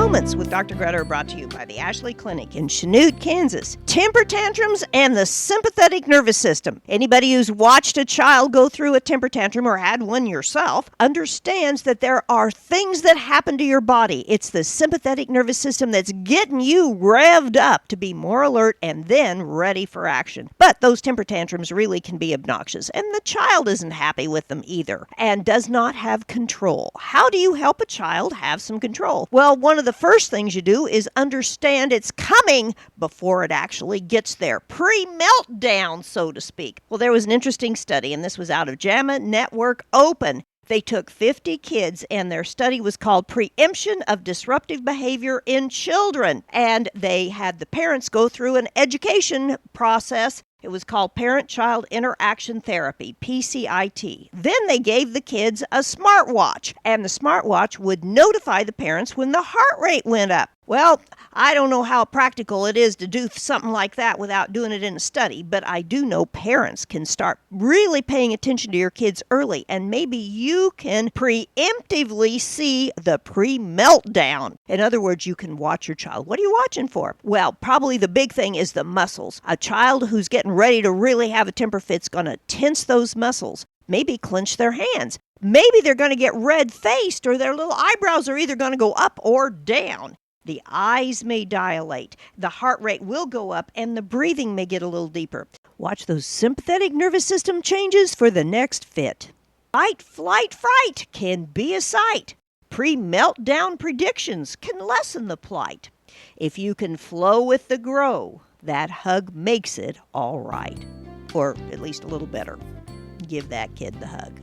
Moments with Dr. Greta are brought to you by the Ashley Clinic in Chanute, Kansas. Temper tantrums and the sympathetic nervous system. Anybody who's watched a child go through a temper tantrum or had one yourself understands that there are things that happen to your body. It's the sympathetic nervous system that's getting you revved up to be more alert and then ready for action. But those temper tantrums really can be obnoxious, and the child isn't happy with them either and does not have control. How do you help a child have some control? Well, one of the first things you do is understand it's coming before it actually gets there. Pre-meltdown, so to speak. Well, there was an interesting study, and this was out of JAMA Network Open. They took 50 kids, and their study was called Preemption of Disruptive Behavior in Children. And they had the parents go through an education process. It was called Parent-Child Interaction Therapy, PCIT. Then they gave the kids a smartwatch, and the smartwatch would notify the parents when the heart rate went up. Well, I don't know how practical it is to do something like that without doing it in a study, but I do know parents can start really paying attention to your kids early, and maybe you can preemptively see the pre-meltdown. In other words, you can watch your child. What are you watching for? Well, probably the big thing is the muscles. A child who's getting ready to really have a temper fit's going to tense those muscles, maybe clench their hands. Maybe they're going to get red-faced, or their little eyebrows are either going to go up or down. The eyes may dilate, the heart rate will go up, and the breathing may get a little deeper. Watch those sympathetic nervous system changes for the next fit. Fight, flight, fright can be a sight. Pre-meltdown predictions can lessen the plight. If you can flow with the grow, that hug makes it all right. Or at least a little better. Give that kid the hug.